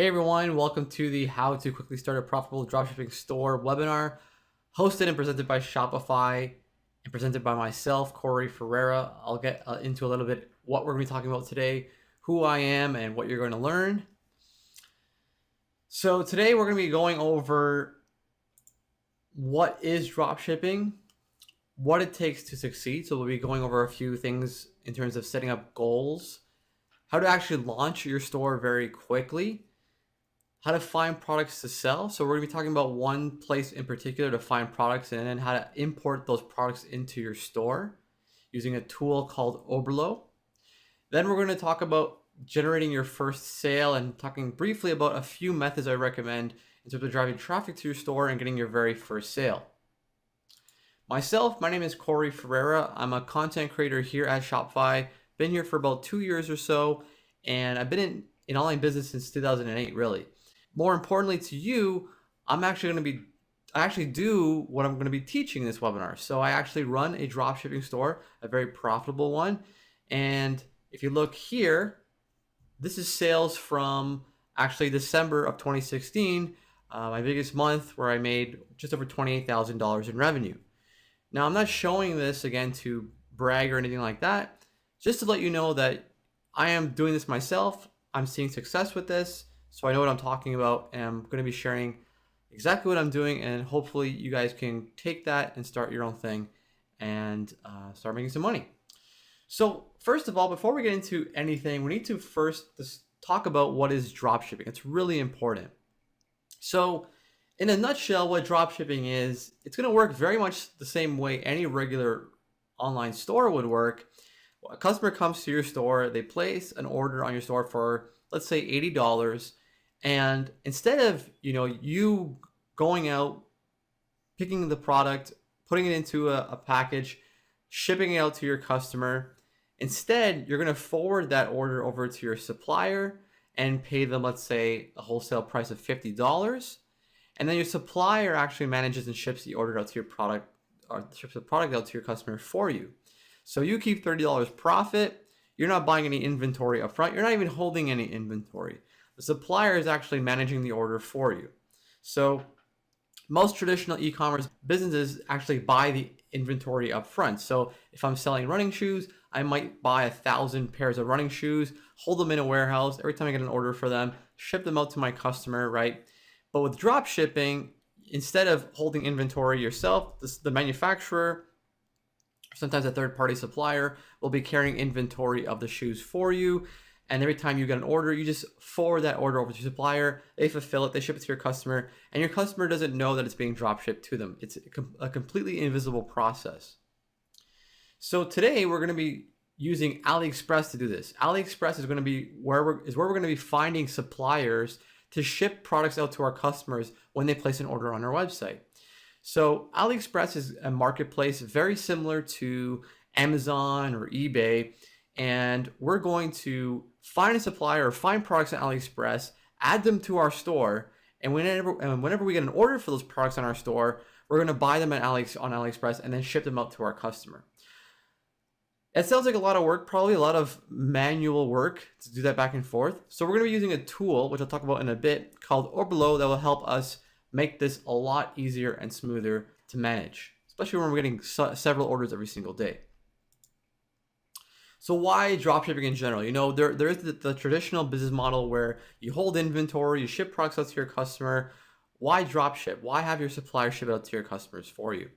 Hey everyone, welcome to the How to Quickly Start a Profitable Dropshipping Store webinar, hosted and presented by Shopify and presented by myself, Corey Ferreira. I'll get into a little bit what we're going to be talking about today, who I am, and what you're going to learn. So today we're going to be going over what is dropshipping, what it takes to succeed. So we'll be going over a few things in terms of setting up goals, how to actually launch your store very quickly, how to find products to sell. So we're going to be talking about one place in particular to find products, and then how to import those products into your store using a tool called Oberlo. Then we're going to talk about generating your first sale and talking briefly about a few methods I recommend in terms of driving traffic to your store and getting your very first sale. Myself, my name is Corey Ferreira. I'm a content creator here at Shopify. Been here for about 2 years or so, and I've been in online business since 2008, really. More importantly to you, I actually do what I'm going to be teaching in this webinar. So I actually run a dropshipping store, a very profitable one. And if you look here, this is sales from actually December of 2016, my biggest month, where I made just over $28,000 in revenue. Now, I'm not showing this again to brag or anything like that, just to let you know that I am doing this myself. I'm seeing success with this, so I know what I'm talking about, and I'm going to be sharing exactly what I'm doing, and hopefully you guys can take that and start your own thing and start making some money. So first of all, before we get into anything, we need to first talk about what is dropshipping. It's really important. So in a nutshell, what dropshipping is, it's going to work very much the same way any regular online store would work. A customer comes to your store, they place an order on your store for, let's say, $80, and instead of you going out, picking the product, putting it into a package, shipping it out to your customer, instead you're going to forward that order over to your supplier and pay them, let's say, a wholesale price of $50, and then your supplier actually manages and ships the order out to your product, or ships the product out to your customer for you. So you keep $30 profit. You're not buying any inventory up front. You're not even holding any inventory. The supplier is actually managing the order for you. So most traditional e-commerce businesses actually buy the inventory up front. So if I'm selling running shoes, I might buy 1,000 pairs of running shoes, hold them in a warehouse. Every time I get an order for them, ship them out to my customer, right? But with drop shipping, instead of holding inventory yourself, the manufacturer, sometimes a third-party supplier, will be carrying inventory of the shoes for you. And every time you get an order, you just forward that order over to your supplier. They fulfill it, they ship it to your customer, and your customer doesn't know that it's being drop shipped to them. It's a completely invisible process. So today we're going to be using AliExpress to do this. AliExpress is going to be where we're going to be finding suppliers to ship products out to our customers when they place an order on our website. So AliExpress is a marketplace very similar to Amazon or eBay, and we're going to find a supplier or find products on AliExpress, add them to our store, and whenever we get an order for those products on our store, we're going to buy them on AliExpress and then ship them out to our customer. It sounds like a lot of work, probably a lot of manual work to do that back and forth. So we're going to be using a tool, which I'll talk about in a bit, called Oberlo, that will help us make this a lot easier and smoother to manage, especially when we're getting several orders every single day. So why dropshipping in general? There is the traditional business model where you hold inventory, you ship products out to your customer. Why dropship? Why have your supplier ship it out to your customers for you?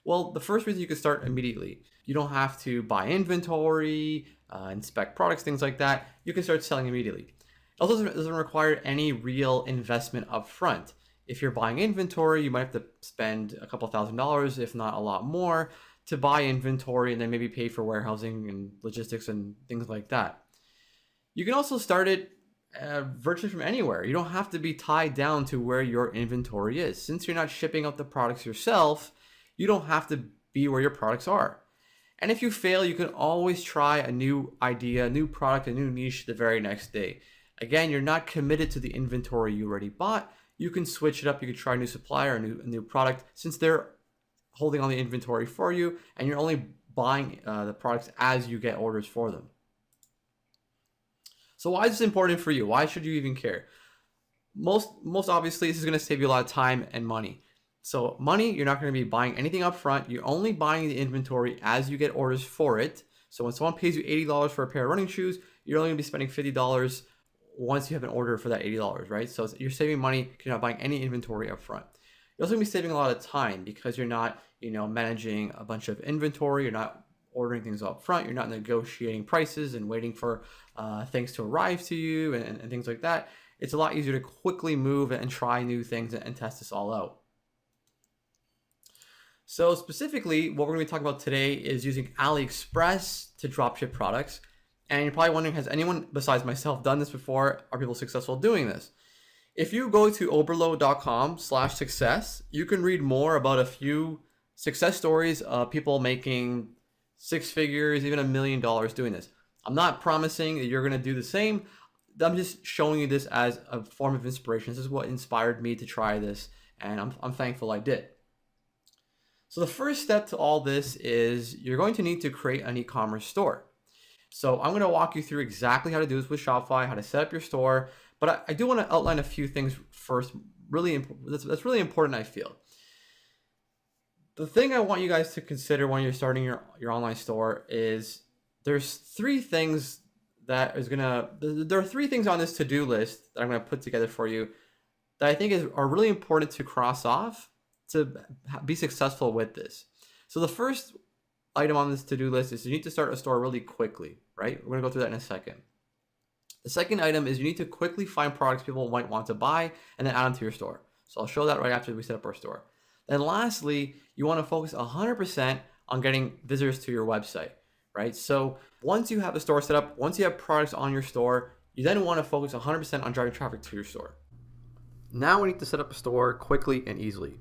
Well, the first reason, you can start immediately. You don't have to buy inventory, inspect products, things like that. You can start selling immediately. It also doesn't require any real investment up front. If you're buying inventory, you might have to spend a couple $1,000s, if not a lot more, to buy inventory and then maybe pay for warehousing and logistics and things like that. You can also start it virtually from anywhere. You don't have to be tied down to where your inventory is. Since you're not shipping out the products yourself, you don't have to be where your products are. And if you fail, you can always try a new idea, a new product, a new niche the very next day. Again, you're not committed to the inventory you already bought. You can switch it up. You can try a new supplier, a new product, since they're holding all the inventory for you, and you're only buying the products as you get orders for them. So why is this important for you? Why should you even care? Most obviously, this is going to save you a lot of time and money. So money, you're not going to be buying anything up front. You're only buying the inventory as you get orders for it. So when someone pays you $80 for a pair of running shoes, you're only going to be spending $50 once you have an order for that $80, right? So you're saving money because you're not buying any inventory up front. You're also going to be saving a lot of time because you're not, managing a bunch of inventory. You're not ordering things up front. You're not negotiating prices and waiting for things to arrive to you and things like that. It's a lot easier to quickly move and try new things and test this all out. So specifically, what we're going to be talking about today is using AliExpress to dropship products. And you're probably wondering, has anyone besides myself done this before? Are people successful doing this? If you go to oberlo.com/success, you can read more about a few success stories of people making six figures, even $1 million doing this. I'm not promising that you're going to do the same. I'm just showing you this as a form of inspiration. This is what inspired me to try this, and I'm thankful I did. So the first step to all this is you're going to need to create an e-commerce store. So I'm going to walk you through exactly how to do this with Shopify, how to set up your store, but I do want to outline a few things first. That's really important, I feel. The thing I want you guys to consider when you're starting your online store is there's three things there are three things on this to-do list that I'm going to put together for you that I think are really important to cross off to be successful with this. So the first item on this to-do list is you need to start a store really quickly, right? We're going to go through that in a second. The second item is you need to quickly find products people might want to buy and then add them to your store. So I'll show that right after we set up our store. Then lastly, you want to focus 100% on getting visitors to your website, right? So once you have a store set up, once you have products on your store, you then want to focus 100% on driving traffic to your store. Now we need to set up a store quickly and easily.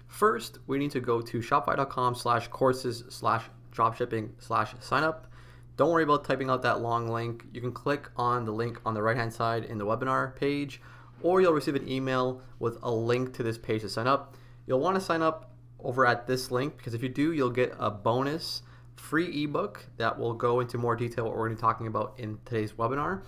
First, we need to go to shopify.com/courses/dropshipping/signup. Don't worry about typing out that long link. You can click on the link on the right-hand side in the webinar page, or you'll receive an email with a link to this page to sign up. You'll want to sign up over at this link because if you do, you'll get a bonus free ebook that will go into more detail what we're going to be talking about in today's webinar,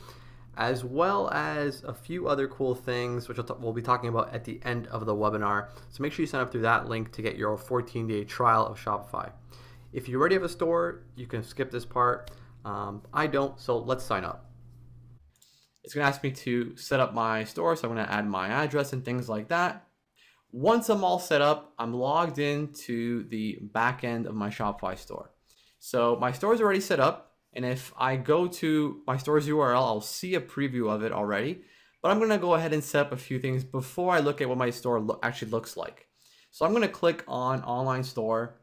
as well as a few other cool things which we'll be talking about at the end of the webinar. So make sure you sign up through that link to get your 14-day trial of Shopify. If you already have a store, you can skip this part. I don't, so let's sign up. It's going to ask me to set up my store, so I'm going to add my address and things like that. Once I'm all set up, I'm logged into the back end of my Shopify store. So my store is already set up, and if I go to my store's URL, I'll see a preview of it already. But I'm going to go ahead and set up a few things before I look at what my store actually looks like. So I'm going to click on Online Store,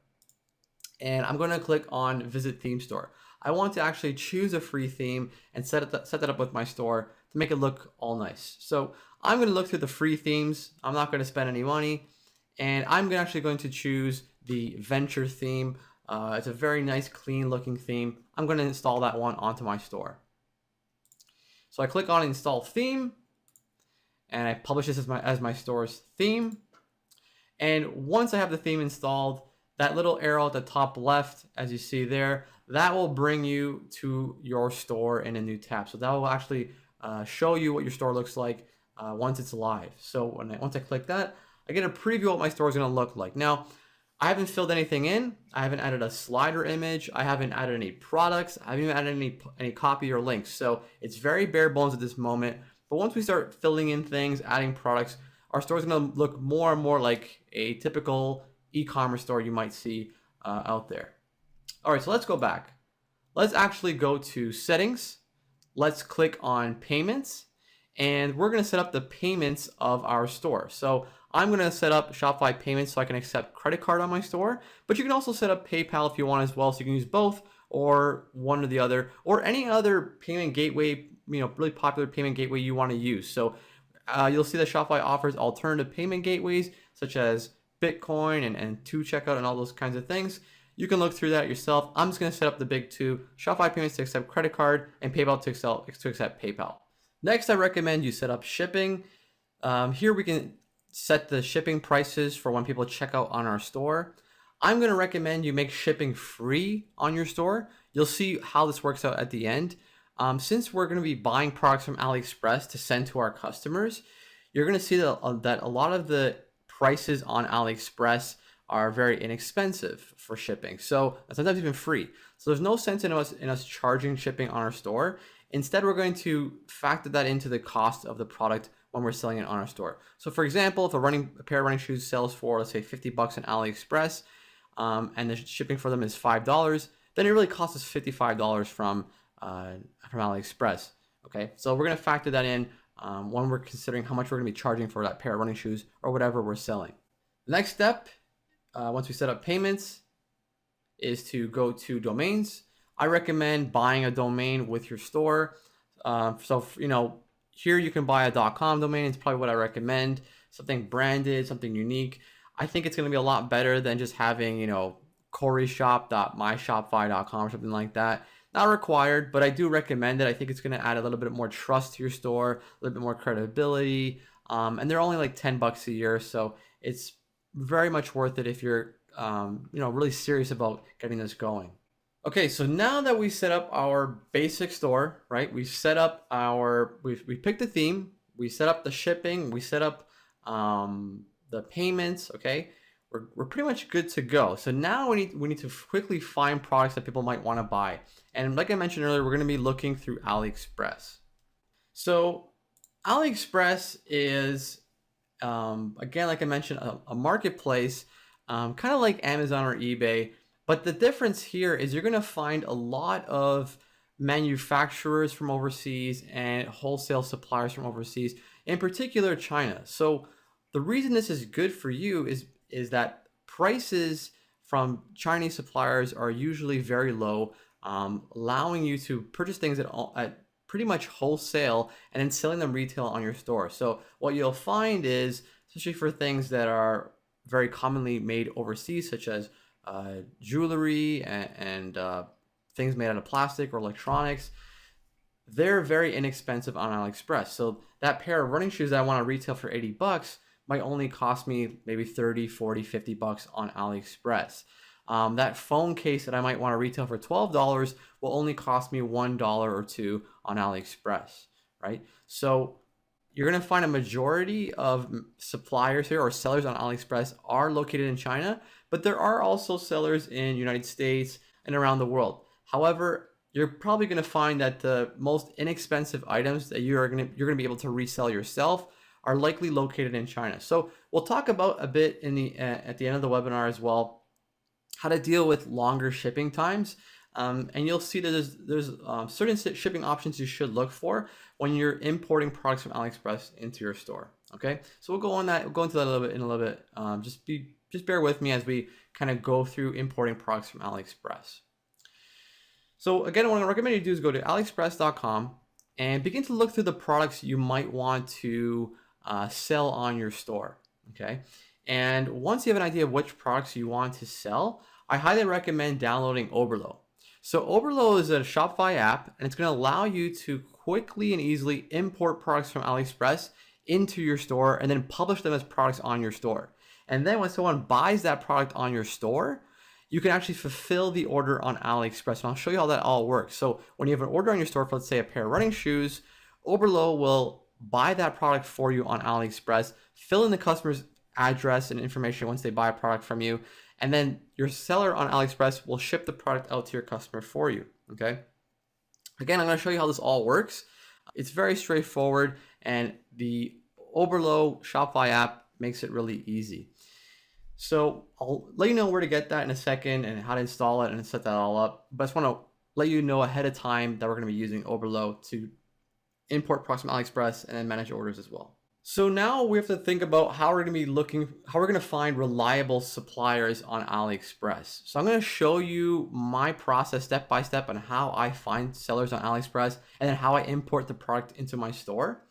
and I'm going to click on Visit Theme Store. I want to actually choose a free theme and set that up with my store to make it look all nice. So I'm going to look through the free themes. I'm not going to spend any money, and I'm actually going to choose the Venture theme. It's a very nice, clean looking theme. I'm going to install that one onto my store. So I click on Install Theme, and I publish this as my store's theme. And once I have the theme installed, that little arrow at the top left, as you see there, that will bring you to your store in a new tab. So that will actually show you what your store looks like once it's live. So once I click that, I get a preview of what my store is going to look like. Now, I haven't filled anything in. I haven't added a slider image. I haven't added any products. I haven't even added any copy or links. So it's very bare bones at this moment. But once we start filling in things, adding products, our store is going to look more and more like a typical e-commerce store you might see out there. All right, so let's go back. Let's actually go to Settings. Let's click on Payments, and we're going to set up the payments of our store. So I'm going to set up Shopify payments so I can accept credit card on my store, but you can also set up PayPal if you want as well. So you can use both or one or the other, or any other payment gateway, really popular payment gateway you want to use. So you'll see that Shopify offers alternative payment gateways such as Bitcoin and 2Checkout and all those kinds of things. You can look through that yourself. I'm just going to set up the big two: Shopify payments to accept credit card and PayPal to accept PayPal. Next, I recommend you set up shipping. Here we can set the shipping prices for when people check out on our store. I'm going to recommend you make shipping free on your store. You'll see how this works out at the end. Since we're going to be buying products from AliExpress to send to our customers, you're going to see that a lot of the prices on AliExpress are very inexpensive for shipping. So sometimes even free. So there's no sense in us charging shipping on our store. Instead, we're going to factor that into the cost of the product when we're selling it on our store. So for example, if a pair of running shoes sells for, let's say, $50 on AliExpress, and the shipping for them is $5, then it really costs us $55 from AliExpress. Okay, so we're going to factor that in when we're considering how much we're going to be charging for that pair of running shoes or whatever we're selling. The next step, once we set up payments, is to go to domains. I recommend buying a domain with your store. Here you can buy a .com domain. It's probably what I recommend. Something branded, something unique. I think it's going to be a lot better than just having, coryshop.myshopify.com or something like that. Not required, but I do recommend it. I think it's going to add a little bit more trust to your store, a little bit more credibility. And they're only like $10 a year, so it's very much worth it if you're really serious about getting this going. Okay, so now that we set up our basic store, right? We picked the theme, we set up the shipping, we set up the payments. Okay, we're pretty much good to go. So now we need to quickly find products that people might want to buy. And like I mentioned earlier, we're going to be looking through AliExpress. So AliExpress is again, like I mentioned, a marketplace, kind of like Amazon or eBay. But the difference here is you're going to find a lot of manufacturers from overseas and wholesale suppliers from overseas, in particular China. So the reason this is good for you is that prices from Chinese suppliers are usually very low, allowing you to purchase things at pretty much wholesale and then selling them retail on your store. So what you'll find is, especially for things that are very commonly made overseas, such as jewelry and things made out of plastic or electronics, they're very inexpensive on AliExpress. So that pair of running shoes that I want to retail for $80 might only cost me maybe $30, $40, $50 on AliExpress. That phone case that I might want to retail for $12 will only cost me $1 or $2 on AliExpress, right? So you're going to find a majority of suppliers here or sellers on AliExpress are located in China, but there are also sellers in United States and around the world. However, you're probably going to find that the most inexpensive items that you're going to be able to resell yourself are likely located in China. So we'll talk about a bit at the end of the webinar as well, how to deal with longer shipping times. And you'll see that there's certain shipping options you should look for when you're importing products from AliExpress into your store. Okay, so we'll go into that a little bit. Just bear with me as we kind of go through importing products from AliExpress. So again, what I recommend you do is go to aliexpress.com and begin to look through the products you might want to sell on your store. Okay, and once you have an idea of which products you want to sell, I highly recommend downloading Oberlo. So Oberlo is a Shopify app, and it's going to allow you to quickly and easily import products from AliExpress into your store and then publish them as products on your store. And then when someone buys that product on your store, you can actually fulfill the order on AliExpress. And I'll show you how that all works. So when you have an order on your store for, let's say, a pair of running shoes, Oberlo will buy that product for you on AliExpress, fill in the customer's address and information once they buy a product from you, and then your seller on AliExpress will ship the product out to your customer for you. Okay. Again, I'm going to show you how this all works. It's very straightforward, and the Oberlo Shopify app makes it really easy. So I'll let you know where to get that in a second and how to install it and set that all up. But I just want to let you know ahead of time that we're going to be using Oberlo to import products from AliExpress and then manage orders as well. So now we have to think about how we're going to find reliable suppliers on AliExpress. So I'm going to show you my process step by step on how I find sellers on AliExpress and then how I import the product into my store.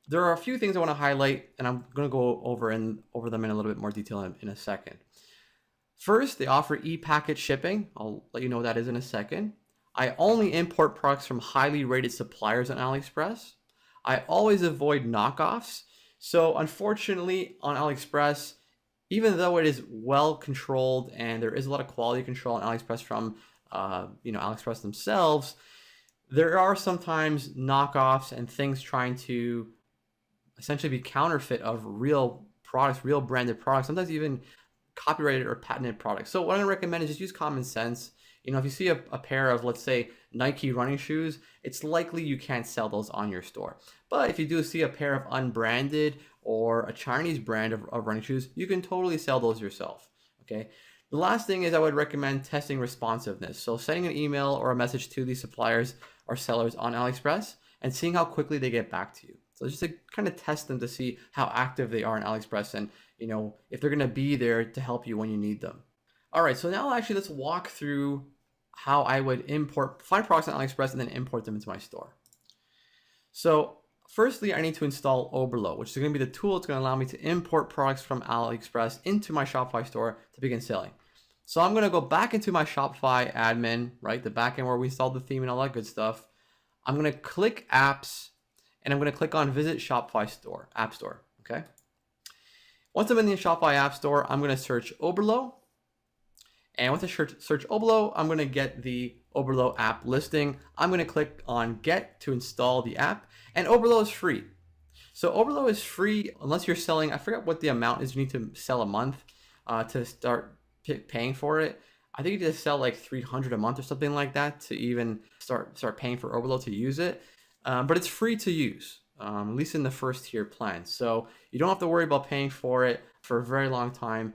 There are a few things I want to highlight, and I'm going to go over them in a little bit more detail in a second. First, they offer e-packet shipping. I'll let you know what that is in a second. I only import products from highly rated suppliers on AliExpress. I always avoid knockoffs. So unfortunately on AliExpress, even though it is well controlled and there is a lot of quality control on AliExpress from AliExpress themselves, there are sometimes knockoffs and things trying to essentially be counterfeit of real products, real branded products, sometimes even copyrighted or patented products. So what I'm gonna recommend is just use common sense. If you see a pair of, let's say, Nike running shoes, it's likely you can't sell those on your store. But if you do see a pair of unbranded or a Chinese brand of running shoes, you can totally sell those yourself, okay? The last thing is I would recommend testing responsiveness. So sending an email or a message to these suppliers or sellers on AliExpress and seeing how quickly they get back to you. So just to kind of test them to see how active they are on AliExpress and if they're gonna be there to help you when you need them. All right, so now actually let's walk through how I would find products on AliExpress and then import them into my store. So firstly, I need to install Oberlo, which is going to be the tool that's going to allow me to import products from AliExpress into my Shopify store to begin selling. So I'm going to go back into my Shopify admin, right, the backend where we installed the theme and all that good stuff. I'm going to click apps and I'm going to click on visit Shopify store, app store, okay? Once I'm in the Shopify app store, I'm going to search Oberlo. And once I search Oberlo, I'm going to get the Oberlo app listing. I'm going to click on get to install the app, and Oberlo is free. So Oberlo is free unless you're selling, I forget what the amount is you need to sell a month to start paying for it. I think you need to sell like 300 a month or something like that to even start paying for Oberlo to use it. But it's free to use, at least in the first tier plan. So you don't have to worry about paying for it for a very long time.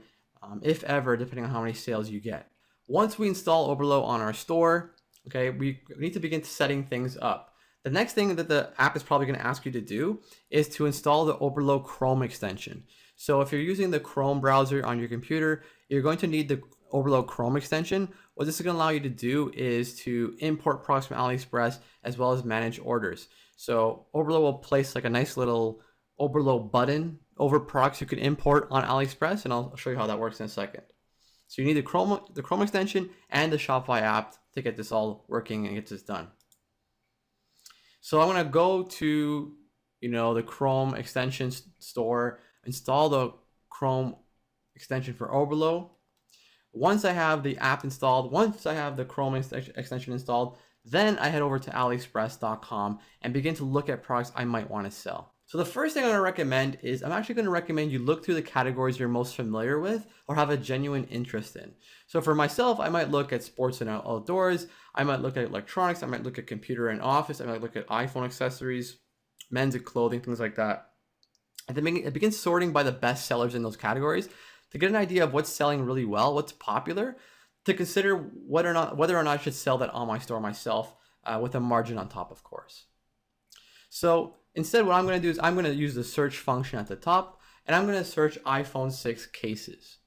If ever, depending on how many sales you get. Once we install Oberlo on our store, okay, we need to begin setting things up. The next thing that the app is probably going to ask you to do is to install the Oberlo Chrome extension. So if you're using the Chrome browser on your computer, you're going to need the Oberlo Chrome extension. What this is going to allow you to do is to import products from AliExpress as well as manage orders. So Oberlo will place like a nice little Oberlo button over products you can import on AliExpress, and I'll show you how that works in a second. So you need the Chrome extension and the Shopify app to get this all working and get this done. So I'm going to go to the Chrome extension store, install the Chrome extension for Oberlo. Once I have the app installed, once I have the Chrome extension installed, then I head over to aliexpress.com and begin to look at products I might want to sell. So the first thing I'm going to recommend is I'm actually going to recommend you look through the categories you're most familiar with or have a genuine interest in. So for myself, I might look at sports and outdoors. I might look at electronics. I might look at computer and office. I might look at iPhone accessories, men's and clothing, things like that. And then I begin sorting by the best sellers in those categories to get an idea of what's selling really well, what's popular, to consider whether or not I should sell that on my store myself with a margin on top, of course. So instead, what I'm going to do is I'm going to use the search function at the top, and I'm going to search iPhone 6 cases.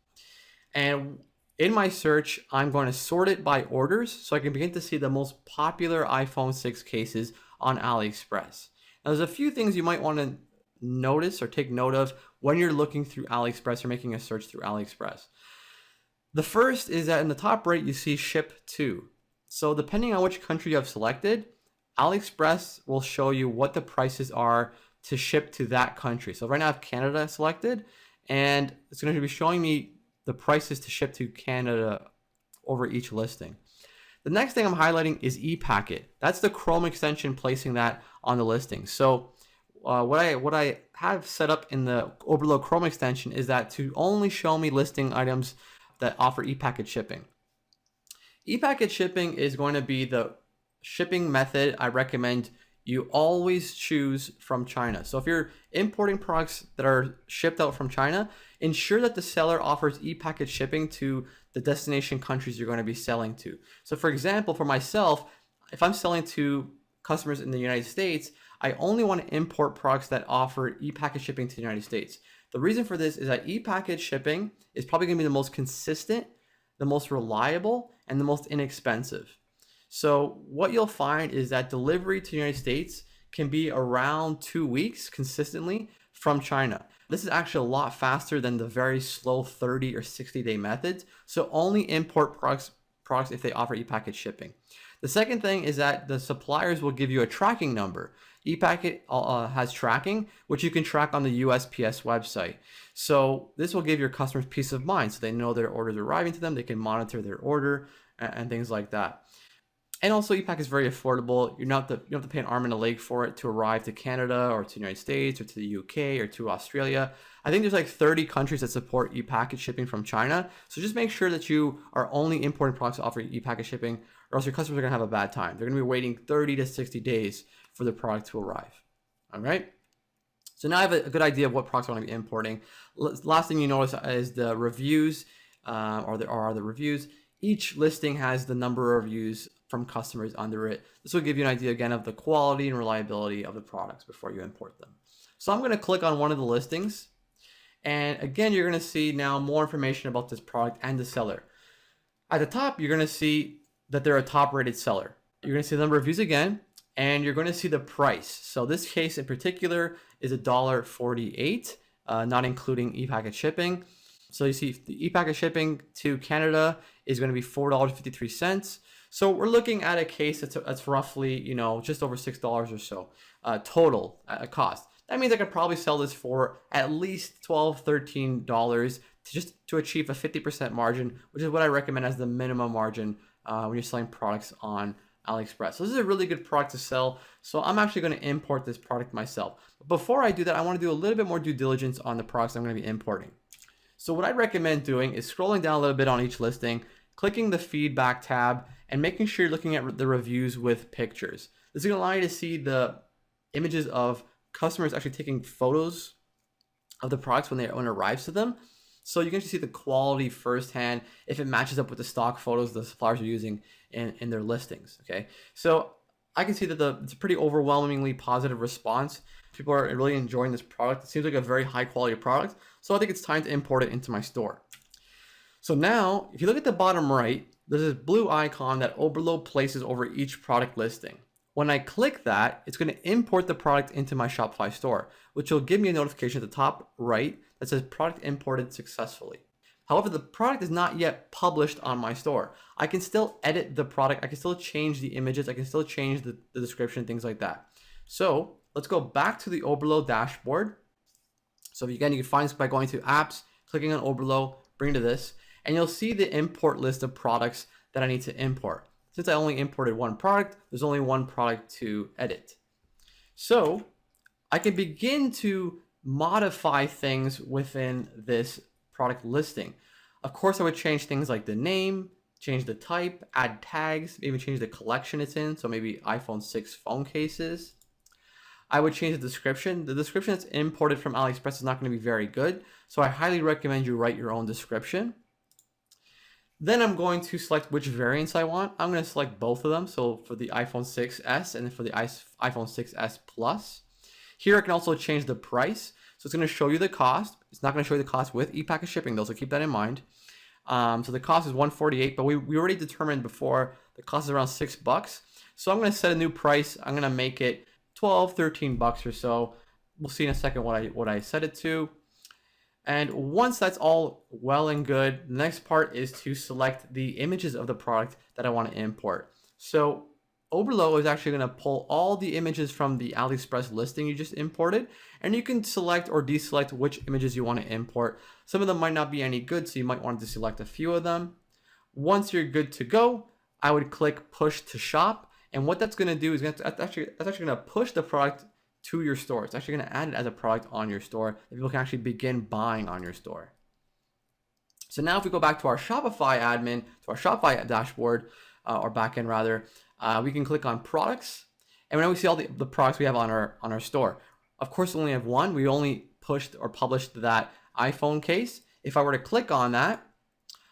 And in my search, I'm going to sort it by orders so I can begin to see the most popular iPhone 6 cases on AliExpress. Now, there's a few things you might want to notice or take note of when you're looking through AliExpress or making a search through AliExpress. The first is that in the top right, you see ship to. So depending on which country you have selected, AliExpress will show you what the prices are to ship to that country. So right now I have Canada selected, and it's going to be showing me the prices to ship to Canada over each listing. The next thing I'm highlighting is ePacket. That's the Chrome extension placing that on the listing. So what I have set up in the Oberlo Chrome extension is that to only show me listing items that offer ePacket shipping. ePacket shipping is going to be the shipping method I recommend you always choose from China. So if you're importing products that are shipped out from China, ensure that the seller offers ePacket shipping to the destination countries you're going to be selling to. So for example, for myself, if I'm selling to customers in the United States, I only want to import products that offer ePacket shipping to the United States. The reason for this is that ePacket shipping is probably going to be the most consistent, the most reliable, and the most inexpensive. So what you'll find is that delivery to the United States can be around 2 weeks consistently from China. This is actually a lot faster than the very slow 30 or 60-day methods. So only import products if they offer ePacket shipping. The second thing is that the suppliers will give you a tracking number. ePacket has tracking, which you can track on the USPS website. So this will give your customers peace of mind. So they know their orders are arriving to them. They can monitor their order and things like that. And also ePack is very affordable. You don't have to pay an arm and a leg for it to arrive to Canada or to the United States or to the UK or to Australia. I think there's like 30 countries that support e-package shipping from China. So just make sure that you are only importing products offering e-package shipping, or else your customers are gonna have a bad time. They're gonna be waiting 30 to 60 days for the product to arrive. All right. So now I have a good idea of what products I want to be importing. Last thing you notice is the reviews, or the reviews. Each listing has the number of reviews from customers under it. This will give you an idea again of the quality and reliability of the products before you import them. So I'm going to click on one of the listings, and again you're going to see now more information about this product and the seller. At the top you're going to see that they're a top rated seller. You're going to see the number of reviews again, and you're going to see the price. So this case in particular is $1.48, not including e-package shipping. So you see the e-package shipping to Canada is going to be $4.53. So we're looking at a case that's roughly, just over $6 or so total cost. That means I could probably sell this for at least $12, $13 to achieve a 50% margin, which is what I recommend as the minimum margin when you're selling products on AliExpress. So this is a really good product to sell. So I'm actually going to import this product myself. But before I do that, I want to do a little bit more due diligence on the products I'm going to be importing. So what I'd recommend doing is scrolling down a little bit on each listing, clicking the feedback tab, and making sure you're looking at the reviews with pictures. This is going to allow you to see the images of customers actually taking photos of the products when it arrives to them. So you can actually see the quality firsthand if it matches up with the stock photos the suppliers are using in their listings. Okay, so I can see that it's a pretty overwhelmingly positive response. People are really enjoying this product. It seems like a very high quality product. So I think it's time to import it into my store. So now, if you look at the bottom right, there's this blue icon that Oberlo places over each product listing. When I click that, it's going to import the product into my Shopify store, which will give me a notification at the top right that says product imported successfully. However, the product is not yet published on my store. I can still edit the product. I can still change the images. I can still change the description, things like that. So let's go back to the Oberlo dashboard. So again, you can find this by going to apps, clicking on Oberlo, bring to this, and you'll see the import list of products that I need to import. Since I only imported one product, there's only one product to edit. So I can begin to modify things within this product listing. Of course, I would change things like the name, change the type, add tags, maybe change the collection it's in. So maybe iPhone 6 phone cases. I would change the description. The description that's imported from AliExpress is not going to be very good. So I highly recommend you write your own description. Then I'm going to select which variants I want. I'm going to select both of them. So for the iPhone 6s and then for the iPhone 6s Plus. Here I can also change the price. So it's going to show you the cost. It's not going to show you the cost with e-package shipping though, so keep that in mind. So the cost is $148, but we already determined before the cost is around $6. So I'm going to set a new price. I'm going to make it $12, $13 or so. We'll see in a second what I set it to. And once that's all well and good, the next part is to select the images of the product that I want to import. So Oberlo is actually going to pull all the images from the AliExpress listing you just imported, and you can select or deselect which images you want to import. Some of them might not be any good, so you might want to select a few of them. Once you're good to go, I would click push to shop, and what that's going to do is that's actually going to push the product to your store. It's actually going to add it as a product on your store that people can actually begin buying on your store. So now if we go back to our Shopify admin, to our Shopify dashboard, or backend rather, we can click on products, and now we see all the products we have on our store. Of course, we only have one. We only pushed or published that iPhone case. If I were to click on that,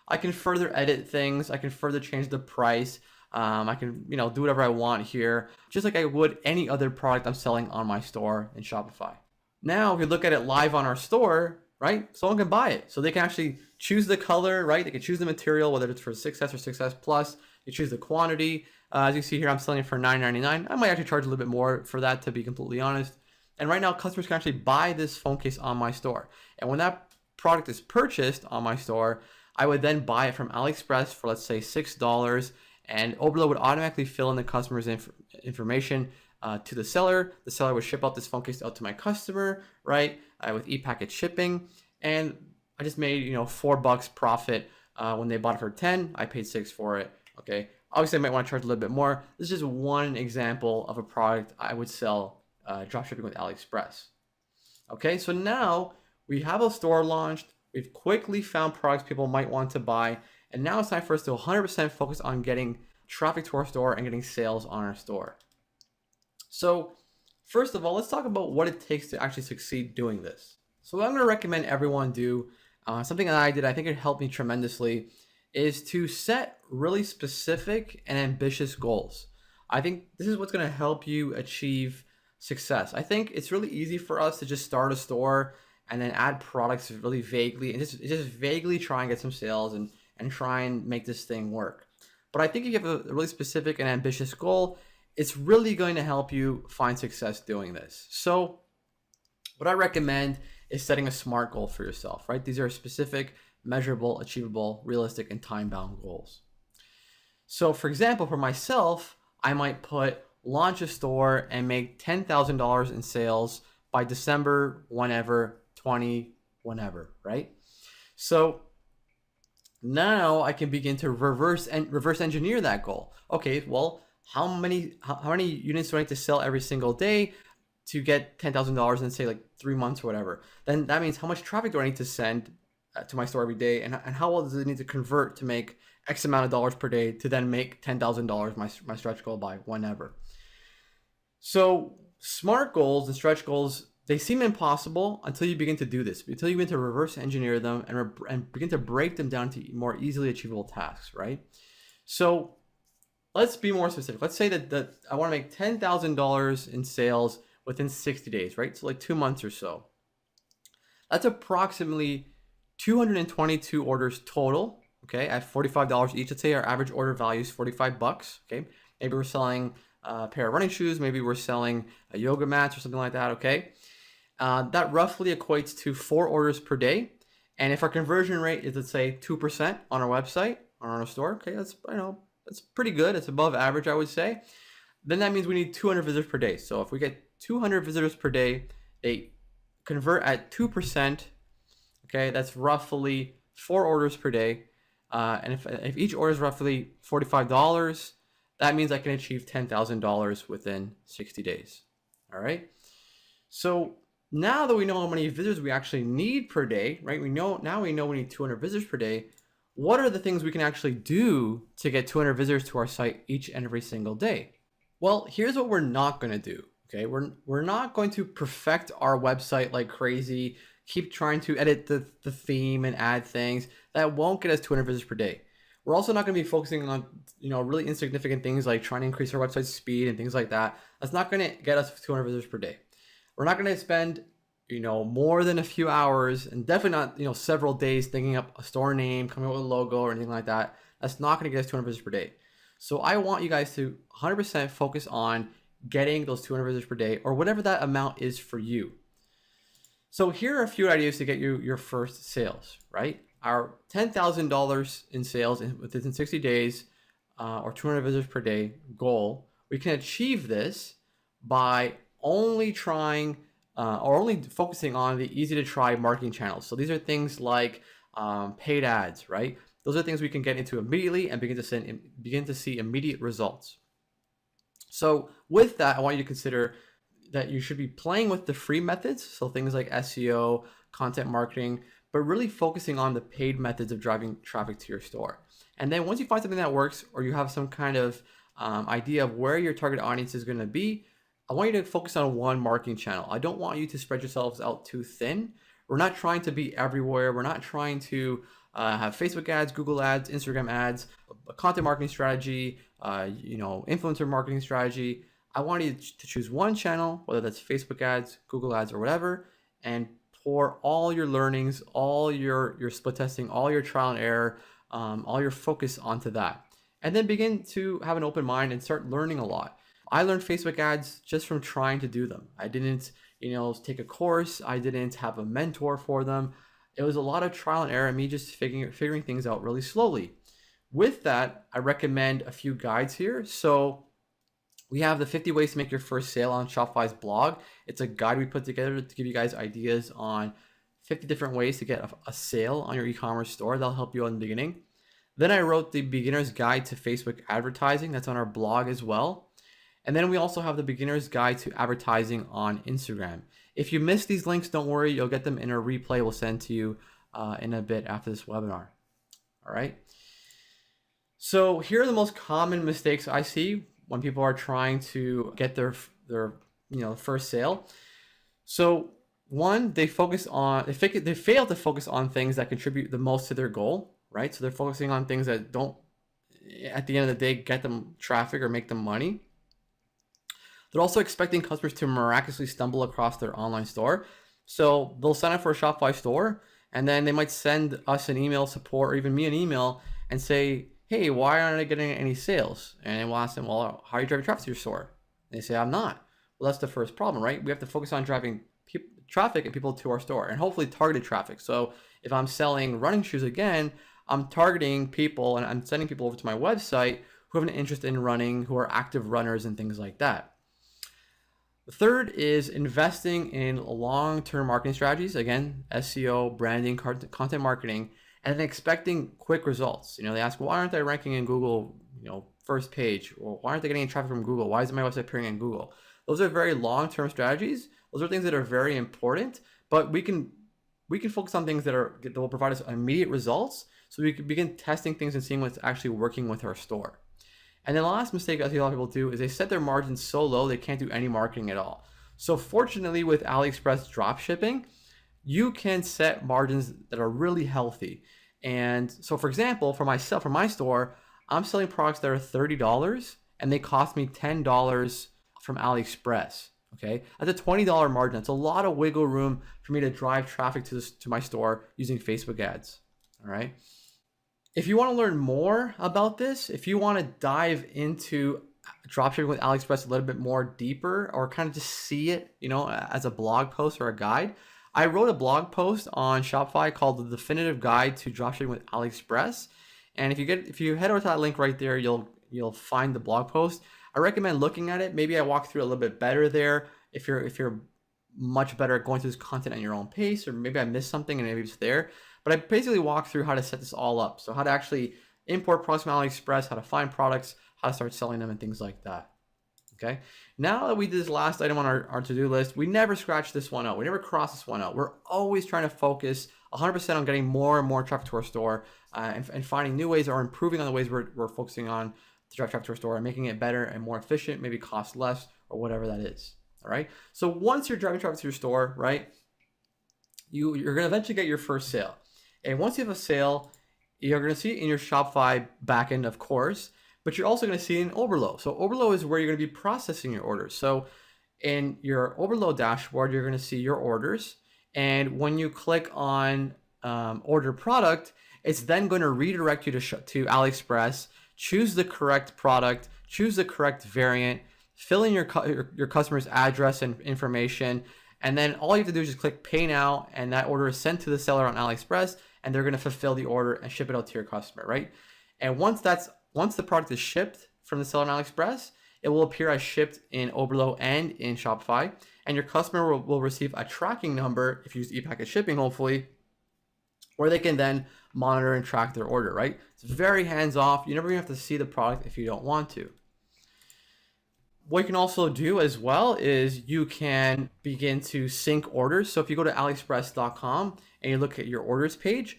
I can further edit things. I can further change the price. I can do whatever I want here, just like I would any other product I'm selling on my store in Shopify. Now, if you look at it live on our store, right, someone can buy it. So they can actually choose the color, right? They can choose the material, whether it's for 6S or 6S Plus. You choose the quantity. As you see here, I'm selling it for $9.99. I might actually charge a little bit more for that, to be completely honest. And right now, customers can actually buy this phone case on my store. And when that product is purchased on my store, I would then buy it from AliExpress for, let's say, $6. And Oberlo would automatically fill in the customer's information to the seller. The seller would ship out this phone case out to my customer, right, with e-package shipping. And I just made $4 profit when they bought it for 10. I paid 6 for it. Okay. Obviously, I might want to charge a little bit more. This is just one example of a product I would sell dropshipping with AliExpress. Okay, so now we have a store launched. We've quickly found products people might want to buy. And now it's time for us to 100% focus on getting traffic to our store and getting sales on our store. So first of all, let's talk about what it takes to actually succeed doing this. So what I'm going to recommend everyone do, something that I did, I think it helped me tremendously, is to set really specific and ambitious goals. I think this is what's going to help you achieve success. I think it's really easy for us to just start a store and then add products really vaguely and just vaguely try and get some sales and try and make this thing work. But I think if you have a really specific and ambitious goal, it's really going to help you find success doing this. So what I recommend is setting a SMART goal for yourself, right? These are specific, measurable, achievable, realistic, and time-bound goals. So for example, for myself, I might put launch a store and make $10,000 in sales by December, whenever, whenever, right? So now I can begin to reverse engineer that goal. Okay, well, how many units do I need to sell every single day to get $10,000 in, say, like 3 months or whatever? Then that means how much traffic do I need to send to my store every day, and how well does it need to convert to make X amount of dollars per day to then make $10,000 my stretch goal by whenever. So SMART goals and stretch goals, they seem impossible until you begin to do this, until you begin to reverse engineer them and begin to break them down to more easily achievable tasks, right? So let's be more specific. Let's say that I want to make $10,000 in sales within 60 days, right? So like 2 months or so. That's approximately 222 orders total, okay, at $45 each. Let's say our average order value is $45, okay? Maybe we're selling a pair of running shoes, maybe we're selling a yoga mats or something like that, okay? That roughly equates to 4 orders per day. And if our conversion rate is, let's say, 2% on our website or on our store, okay, that's pretty good. It's above average, I would say. Then that means we need 200 visitors per day. So if we get 200 visitors per day, they convert at 2%. Okay, that's roughly 4 orders per day. And if each order is roughly $45, that means I can achieve $10,000 within 60 days. All right. So now that we know how many visitors we actually need per day, right? We know we need 200 visitors per day. What are the things we can actually do to get 200 visitors to our site each and every single day? Well, here's what we're not going to do. Okay, we're not going to perfect our website like crazy. Keep trying to edit the theme and add things. That won't get us 200 visitors per day. We're also not going to be focusing on, really insignificant things like trying to increase our website speed and things like that. That's not going to get us 200 visitors per day. We're not going to spend, more than a few hours, and definitely not, several days thinking up a store name, coming up with a logo or anything like that. That's not going to get us 200 visitors per day. So I want you guys to 100% focus on getting those 200 visitors per day, or whatever that amount is for you. So here are a few ideas to get you your first sales, right? Our $10,000 in sales within 60 days, or 200 visitors per day goal, we can achieve this by only trying or only focusing on the easy to try marketing channels. So these are things like paid ads, right? Those are things we can get into immediately and begin to see immediate results. So with that, I want you to consider that you should be playing with the free methods, so things like SEO, content marketing, but really focusing on the paid methods of driving traffic to your store. And then once you find something that works, or you have some kind of idea of where your target audience is going to be, I want you to focus on one marketing channel. I don't want you to spread yourselves out too thin. We're not trying to be everywhere. We're not trying to have Facebook ads, Google ads, Instagram ads, a content marketing strategy, influencer marketing strategy. I want you to choose one channel, whether that's Facebook ads, Google ads, or whatever, and pour all your learnings, all your split testing, all your trial and error, all your focus onto that. And then begin to have an open mind and start learning a lot. I learned Facebook ads just from trying to do them. I didn't, take a course. I didn't have a mentor for them. It was a lot of trial and error and me just figuring things out really slowly. With that, I recommend a few guides here. So we have the 50 ways to make your first sale on Shopify's blog. It's a guide we put together to give you guys ideas on 50 different ways to get a sale on your e-commerce store. That'll help you in the beginning. Then I wrote the beginner's guide to Facebook advertising. That's on our blog as well. And then we also have the beginner's guide to advertising on Instagram. If you missed these links, don't worry, you'll get them in a replay we'll send to you in a bit after this webinar. All right. So here are the most common mistakes I see when people are trying to get their first sale. So one, they fail to focus on things that contribute the most to their goal, right? So they're focusing on things that don't, at the end of the day, get them traffic or make them money. They're also expecting customers to miraculously stumble across their online store. So they'll sign up for a Shopify store, and then they might send us an email support, or even me an email, and say, hey, why aren't I getting any sales? And we'll ask them, well, how are you driving traffic to your store? And they say, I'm not. Well, that's the first problem, right? We have to focus on driving traffic and people to our store, and hopefully targeted traffic. So if I'm selling running shoes again, I'm targeting people and I'm sending people over to my website who have an interest in running, who are active runners and things like that. The third is investing in long-term marketing strategies. Again, SEO, branding, content marketing, and then expecting quick results. They ask, why aren't I ranking in Google, first page? Or why aren't they getting any traffic from Google? Why isn't my website appearing in Google? Those are very long-term strategies. Those are things that are very important, but we can focus on things that will provide us immediate results, so we can begin testing things and seeing what's actually working with our store. And then the last mistake I see a lot of people do is they set their margins so low they can't do any marketing at all. So fortunately with AliExpress dropshipping, you can set margins that are really healthy. And so for example, for myself, for my store, I'm selling products that are $30 and they cost me $10 from AliExpress. Okay, that's a $20 margin. It's a lot of wiggle room for me to drive traffic to my store using Facebook ads. All right. If you want to learn more about this, if you want to dive into dropshipping with AliExpress a little bit more deeper, or kind of just see it, as a blog post or a guide, I wrote a blog post on Shopify called The Definitive Guide to Dropshipping with AliExpress. And if you head over to that link right there, you'll find the blog post. I recommend looking at it. Maybe I walk through a little bit better there. If you're much better at going through this content at your own pace, or maybe I missed something and maybe it's there. But I basically walk through how to set this all up. So how to actually import products from AliExpress, how to find products, how to start selling them, and things like that. Okay. Now that we did this last item on our to-do list, we never scratch this one out. We never cross this one out. We're always trying to focus 100% on getting more and more traffic to our store, and finding new ways or improving on the ways we're focusing on to drive traffic to our store and making it better and more efficient, maybe cost less or whatever that is. All right. So once you're driving traffic to your store, right, you're going to eventually get your first sale. And once you have a sale, you're going to see it in your Shopify backend, of course, but you're also going to see it in Oberlo. So Oberlo is where you're going to be processing your orders. So in your Oberlo dashboard, you're going to see your orders. And when you click on order product, it's then going to redirect you to AliExpress, choose the correct product, choose the correct variant, fill in your customer's address and information. And then all you have to do is just click pay now, and that order is sent to the seller on AliExpress, and they're going to fulfill the order and ship it out to your customer, right? And once the product is shipped from the seller on AliExpress, it will appear as shipped in Oberlo and in Shopify, and your customer will receive a tracking number, if you use e-packet shipping, hopefully, where they can then monitor and track their order, right? It's very hands-off. You never even have to see the product if you don't want to. What you can also do as well is you can begin to sync orders. So if you go to aliexpress.com and you look at your orders page,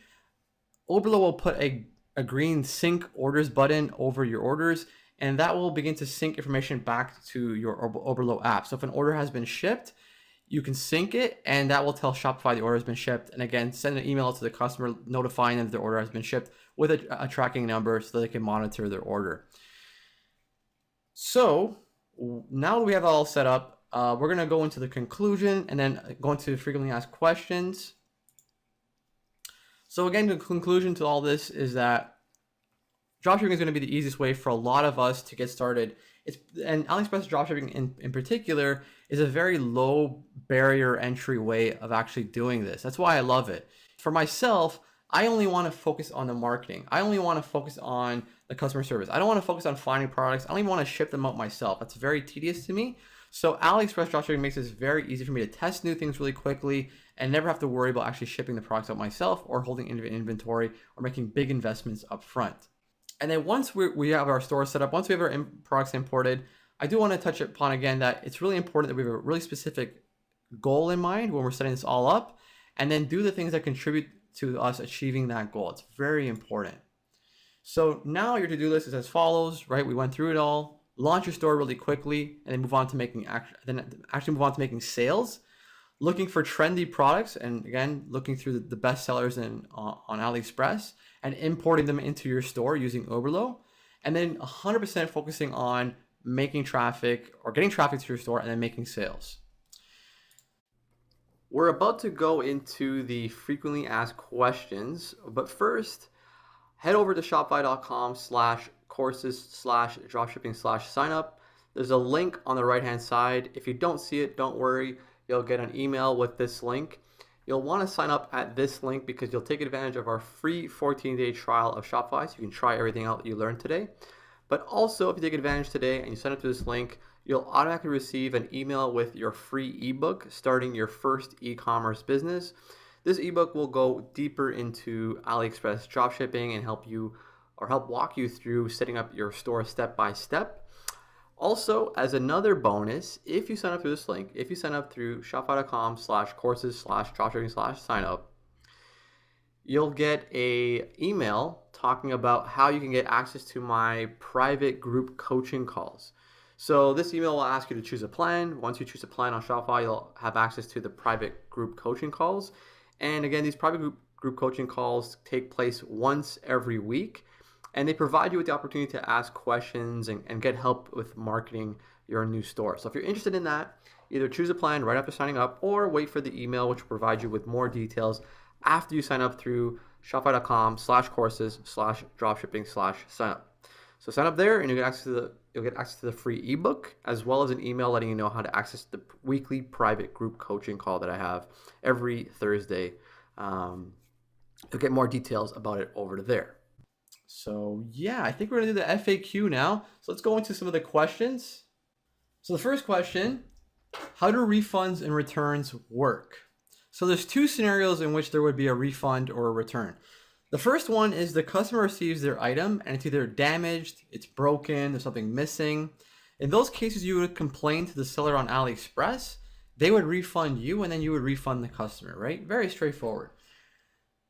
Oberlo will put a green sync orders button over your orders, and that will begin to sync information back to your Oberlo app. So if an order has been shipped, you can sync it, and that will tell Shopify the order has been shipped. And again, send an email to the customer notifying them that the order has been shipped with a tracking number so they can monitor their order. So now that we have it all set up, we're going to go into the conclusion and then go into frequently asked questions. So again, the conclusion to all this is that dropshipping is going to be the easiest way for a lot of us to get started. And AliExpress dropshipping in particular is a very low barrier entry way of actually doing this. That's why I love it. For myself, I only want to focus on the marketing. I only want to focus on the customer service. I don't want to focus on finding products. I don't even want to ship them out myself. That's very tedious to me. So AliExpress dropshipping makes this very easy for me to test new things really quickly and never have to worry about actually shipping the products out myself or holding inventory or making big investments up front. And then once we have our store set up, once we have our products imported, I do want to touch upon again that it's really important that we have a really specific goal in mind when we're setting this all up, and then do the things that contribute to us achieving that goal. It's very important. So now your to-do list is as follows, right? We went through it all. Launch your store really quickly, and then move on to making move on to making sales. Looking for trendy products, and again, looking through the best sellers on AliExpress and importing them into your store using Oberlo, and then 100% focusing on making traffic or getting traffic to your store and then making sales. We're about to go into the frequently asked questions, but first, head over to shopify.com/courses/dropshipping/signup. There's a link on the right-hand side. If you don't see it, don't worry. You'll get an email with this link. You'll want to sign up at this link because you'll take advantage of our free 14-day trial of Shopify, so you can try everything out that you learned today. But also, if you take advantage today and you sign up to this link, you'll automatically receive an email with your free ebook, Starting Your First E-commerce Business. This ebook will go deeper into AliExpress dropshipping and help walk you through setting up your store step by step. Also, as another bonus, if you sign up through this link, if you sign up through shopify.com/courses/dropshipping/signup, you'll get an email talking about how you can get access to my private group coaching calls. So this email will ask you to choose a plan. Once you choose a plan on Shopify, you'll have access to the private group coaching calls. And again, these private group coaching calls take place once every week, and they provide you with the opportunity to ask questions and get help with marketing your new store. So if you're interested in that, either choose a plan right after signing up or wait for the email, which will provide you with more details after you sign up through shopify.com/courses/dropshipping/signup. So sign up there and you'll get access to the free ebook, as well as an email letting you know how to access the weekly private group coaching call that I have every Thursday. You'll get more details about it over to there. So yeah, I think we're gonna do the FAQ now. So let's go into some of the questions. So the first question, how do refunds and returns work? So there's two scenarios in which there would be a refund or a return. The first one is the customer receives their item and it's either damaged, it's broken, there's something missing. In those cases, you would complain to the seller on AliExpress. They would refund you and then you would refund the customer, right? Very straightforward.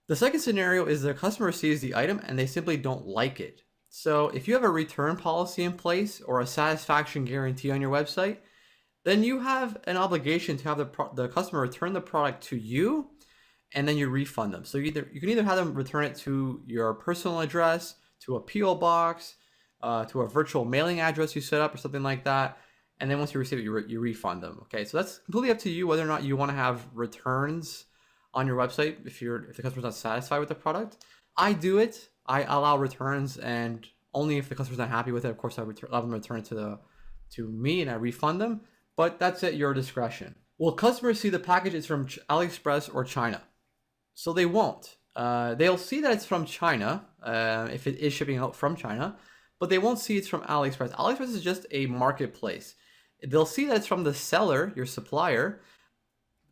The second scenario is the customer receives the item and they simply don't like it. So if you have a return policy in place or a satisfaction guarantee on your website, then you have an obligation to have the customer return the product to you, and then you refund them. So you can either have them return it to your personal address, to a PO box, to a virtual mailing address you set up or something like that. And then once you receive it, you refund them. Okay, so that's completely up to you whether or not you want to have returns on your website if the customer's not satisfied with the product. I do it. I allow returns, and only if the customer's not happy with it, of course, allow them to return it to me and I refund them. But that's at your discretion. Will customers see the package is from AliExpress or China? So they won't. They'll see that it's from China if it is shipping out from China, but they won't see it's from AliExpress. AliExpress is just a marketplace. They'll see that it's from the seller, your supplier.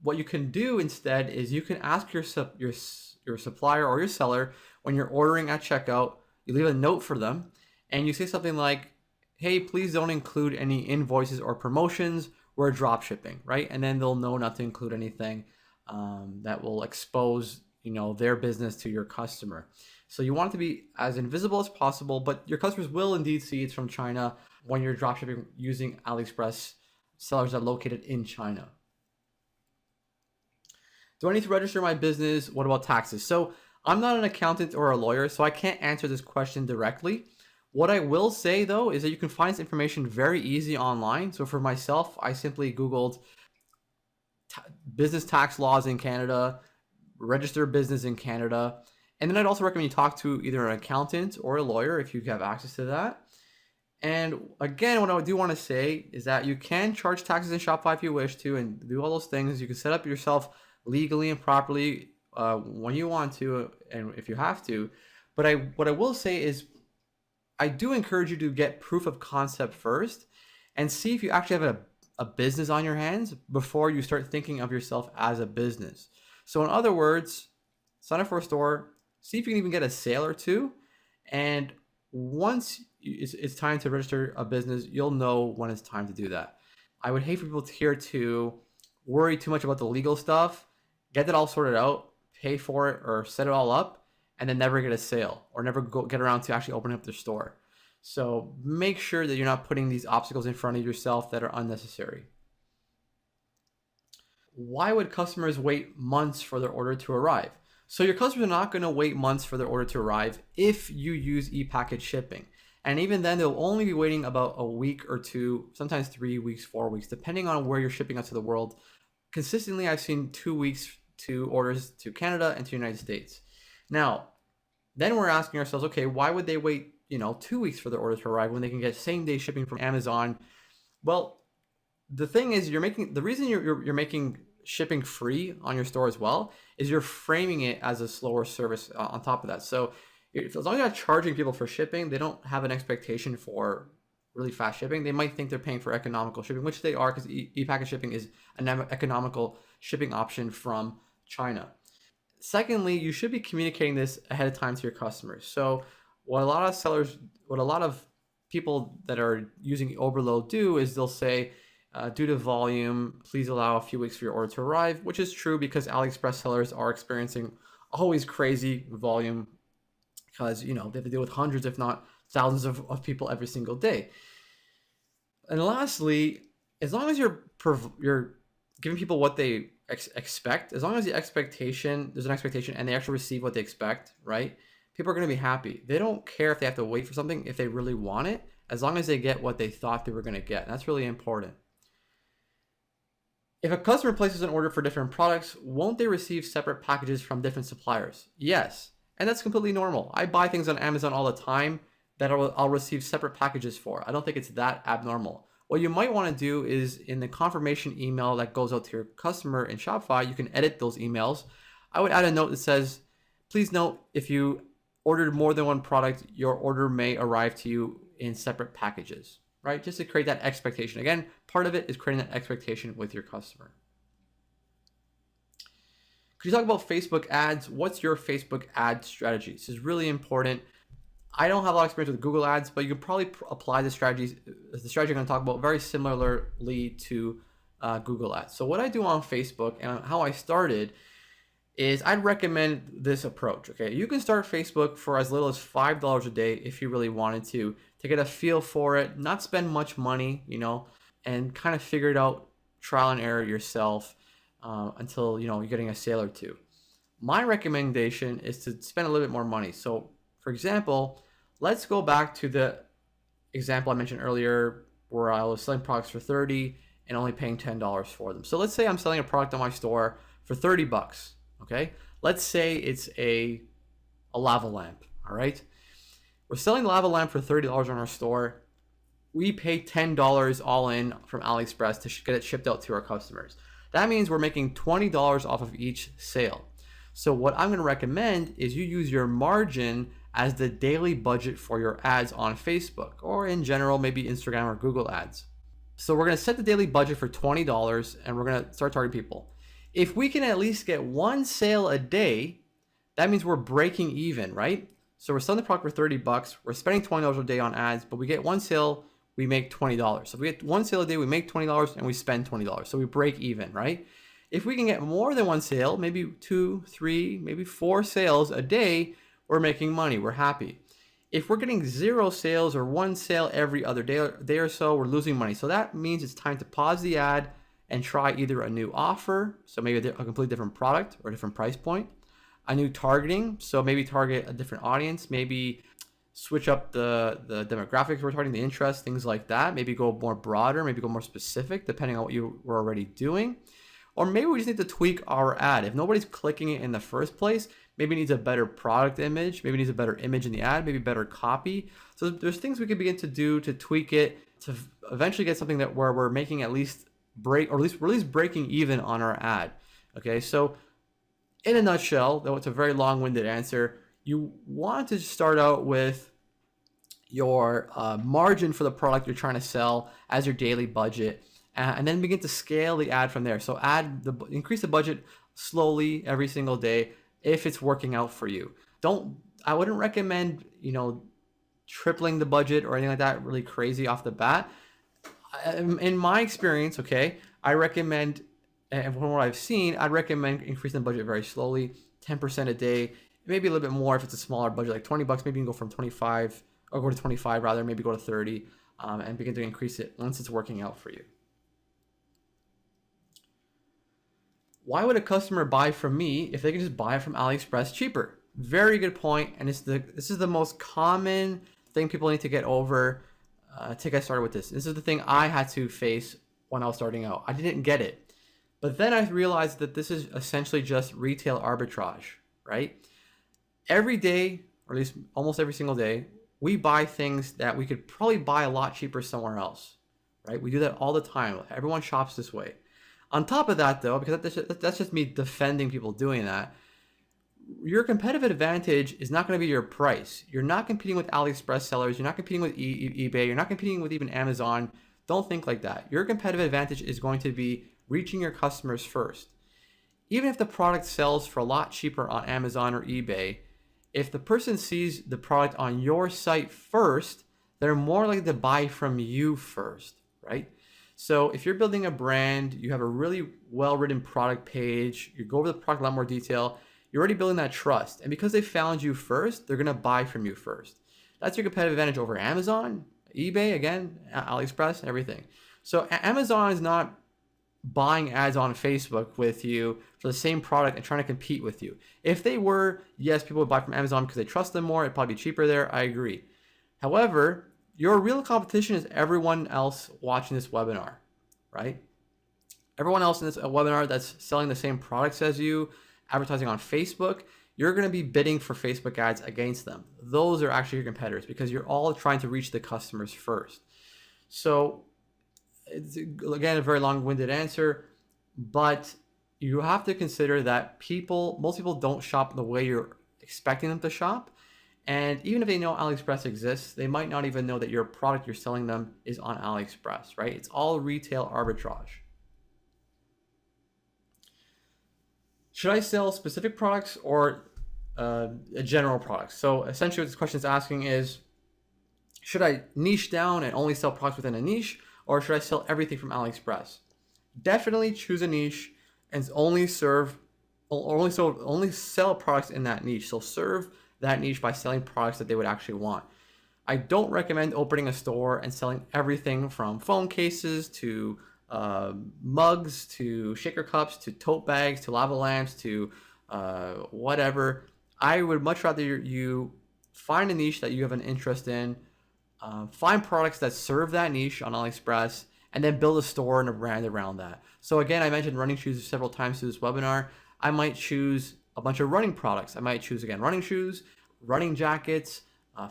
What you can do instead is you can ask your supplier or your seller when you're ordering at checkout, you leave a note for them and you say something like, hey, please don't include any invoices or promotions. We're drop shipping, right? And then they'll know not to include anything that will expose, their business to your customer. So you want it to be as invisible as possible, but your customers will indeed see it's from China when you're drop shipping using AliExpress sellers that are located in China. Do I need to register my business? What about taxes? So I'm not an accountant or a lawyer, so I can't answer this question directly. What I will say though is that you can find this information very easy online. So for myself, I simply Googled business tax laws in Canada, register business in Canada. And then I'd also recommend you talk to either an accountant or a lawyer if you have access to that. And again, what I do want to say is that you can charge taxes in Shopify if you wish to and do all those things. You can set up yourself legally and properly when you want to and if you have to. But what I will say is I do encourage you to get proof of concept first and see if you actually have a business on your hands before you start thinking of yourself as a business. So in other words, sign up for a store, see if you can even get a sale or two. And once it's time to register a business, you'll know when it's time to do that. I would hate for people here to worry too much about the legal stuff, get that all sorted out, pay for it or set it all up, and then never get a sale or never get around to actually opening up their store. So make sure that you're not putting these obstacles in front of yourself that are unnecessary. Why would customers wait months for their order to arrive? So your customers are not going to wait months for their order to arrive if you use e-package shipping. And even then, they'll only be waiting about a week or two, sometimes 3 weeks, 4 weeks, depending on where you're shipping out to the world. Consistently, I've seen 2 weeks to orders to Canada and to the United States. Now, then we're asking ourselves, okay, why would they wait, 2 weeks for their order to arrive when they can get same day shipping from Amazon? Well, the thing is, the reason you're making shipping free on your store as well is you're framing it as a slower service on top of that. So as long as you're not charging people for shipping, they don't have an expectation for really fast shipping. They might think they're paying for economical shipping, which they are, because e-package shipping is an economical shipping option from China. Secondly, you should be communicating this ahead of time to your customers. So what a lot of people that are using overload do is they'll say, due to volume, please allow a few weeks for your order to arrive, which is true because AliExpress sellers are experiencing always crazy volume because they have to deal with hundreds, if not thousands of people every single day. And lastly, as long as you're giving people what they expect, as long as there's an expectation and they actually receive what they expect, right? People are going to be happy. They don't care if they have to wait for something if they really want it, as long as they get what they thought they were going to get. And that's really important. If a customer places an order for different products, won't they receive separate packages from different suppliers? Yes, and that's completely normal. I buy things on Amazon all the time that I'll receive separate packages for. I don't think it's that abnormal. What you might want to do is in the confirmation email that goes out to your customer in Shopify, you can edit those emails. I would add a note that says, please note if you ordered more than one product, your order may arrive to you in separate packages, right? Just to create that expectation. Again, part of it is creating that expectation with your customer. Could you talk about Facebook ads? What's your Facebook ad strategy? This is really important. I don't have a lot of experience with Google ads, but you could probably apply the strategy I'm going to talk about very similarly to Google ads. So what I do on Facebook and how I started is I'd recommend this approach. Okay, you can start Facebook for as little as $5 a day if you really wanted to get a feel for it, not spend much money, and kind of figure it out trial and error yourself until you're getting a sale or two. My recommendation is to spend a little bit more money. So for example, let's go back to the example I mentioned earlier where I was selling products for $30 and only paying $10 for them. So let's say I'm selling a product on my store for $30. Okay, let's say it's a lava lamp. All right, we're selling the lava lamp for $30 on our store. We pay $10 all in from AliExpress to get it shipped out to our customers. That means we're making $20 off of each sale. So what I'm going to recommend is you use your margin as the daily budget for your ads on Facebook, or in general, maybe Instagram or Google ads. So we're going to set the daily budget for $20 and we're going to start targeting people. If we can at least get one sale a day, that means we're breaking even, right? So we're selling the product for $30. We're spending $20 a day on ads, but we get one sale, we make $20. So if we get one sale a day, we make $20 and we spend $20. So we break even, right? If we can get more than one sale, maybe 2, 3, maybe 4 sales a day, we're making money, we're happy. If we're getting 0 sales or 1 sale every other day or so, we're losing money. So that means it's time to pause the ad and try either a new offer, so maybe a completely different product or a different price point, a new targeting, so maybe target a different audience, maybe switch up the demographics we're targeting, the interests, things like that, maybe go more broader, maybe go more specific, depending on what you were already doing. Or maybe we just need to tweak our ad. If nobody's clicking it in the first place, maybe it needs a better product image, maybe it needs a better image in the ad, maybe better copy. So there's things we could begin to do to tweak it to eventually get something where we're making at least we're at least breaking even on our ad. Okay, so in a nutshell, though it's a very long-winded answer, you want to start out with your margin for the product you're trying to sell as your daily budget, and then begin to scale the ad from there. So increase the budget slowly every single day if it's working out for you. I wouldn't recommend, tripling the budget or anything like that really crazy off the bat. In my experience, okay, I recommend, and from what I've seen, I'd recommend increasing the budget very slowly, 10% a day, maybe a little bit more if it's a smaller budget, like $20. Maybe you can go from 25 or go to 25 rather, maybe go to 30, and begin to increase it once it's working out for you. Why would a customer buy from me if they can just buy it from AliExpress cheaper? Very good point, and this is the most common thing people need to get over to get started with this. This is the thing I had to face when I was starting out. I didn't get it, but then I realized that this is essentially just retail arbitrage, right? Every day, or at least almost every single day, we buy things that we could probably buy a lot cheaper somewhere else, right? We do that all the time. Everyone shops this way. On top of that, though, because that's just me defending people doing that, your competitive advantage is not going to be your price. You're not competing with AliExpress sellers. You're not competing with eBay. You're not competing with even Amazon. Don't think like that. Your competitive advantage is going to be reaching your customers first. Even if the product sells for a lot cheaper on Amazon or eBay, if the person sees the product on your site first, they're more likely to buy from you first, right? So if you're building a brand, you have a really well-written product page, you go over the product in a lot more detail, you're already building that trust. And because they found you first, they're going to buy from you first. That's your competitive advantage over Amazon, eBay, again, AliExpress, everything. So Amazon is not buying ads on Facebook with you for the same product and trying to compete with you. If they were, yes, people would buy from Amazon because they trust them more. It'd probably be cheaper there. I agree. However, your real competition is everyone else watching this webinar, right? Everyone else in this webinar that's selling the same products as you, advertising on Facebook, you're going to be bidding for Facebook ads against them. Those are actually your competitors because you're all trying to reach the customers first. So it's, again, a very long-winded answer, but you have to consider that most people don't shop the way you're expecting them to shop. And even if they know AliExpress exists, they might not even know that your product you're selling them is on AliExpress, right? It's all retail arbitrage. Should I sell specific products or general products? So essentially what this question is asking is, should I niche down and only sell products within a niche, or should I sell everything from AliExpress? Definitely choose a niche and only sell products in that niche. So serve that niche by selling products that they would actually want. I don't recommend opening a store and selling everything from phone cases to mugs to shaker cups to tote bags to lava lamps to whatever. I would much rather you find a niche that you have an interest in, find products that serve that niche on AliExpress, and then build a store and a brand around that. So again, I mentioned running shoes several times through this webinar. I might choose a bunch of running products. I might choose, again, running shoes, running jackets,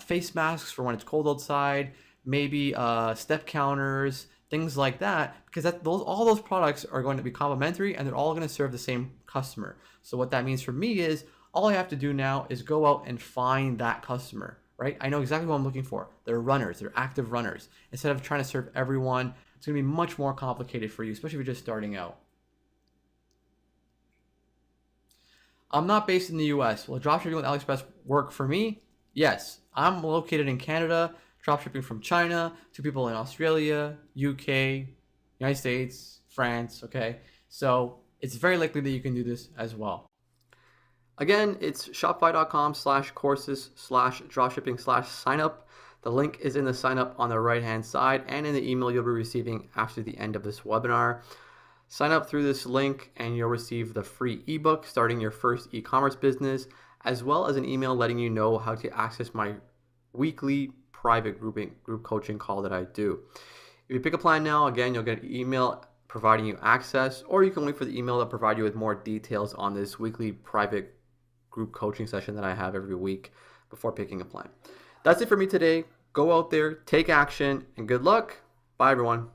face masks for when it's cold outside, maybe step counters, things like that, because all those products are going to be complementary and they're all going to serve the same customer. So what that means for me is all I have to do now is go out and find that customer, right? I know exactly what I'm looking for. They're runners, they're active runners. Instead of trying to serve everyone, it's going to be much more complicated for you, especially if you're just starting out. I'm not based in the US. Will dropshipping with AliExpress work for me? Yes. I'm located in Canada, dropshipping from China to people in Australia, UK, United States, France, okay? So it's very likely that you can do this as well. Again, it's shopify.com/courses/dropshipping/signup. The link is in the sign up on the right-hand side and in the email you'll be receiving after the end of this webinar. Sign up through this link and you'll receive the free ebook starting your first e-commerce business, as well as an email letting you know how to access my weekly private group coaching call that I do. If you pick a plan now, again, you'll get an email providing you access, or you can wait for the email to provide you with more details on this weekly private group coaching session that I have every week before picking a plan. That's it for me today. Go out there, take action, and good luck. Bye, everyone.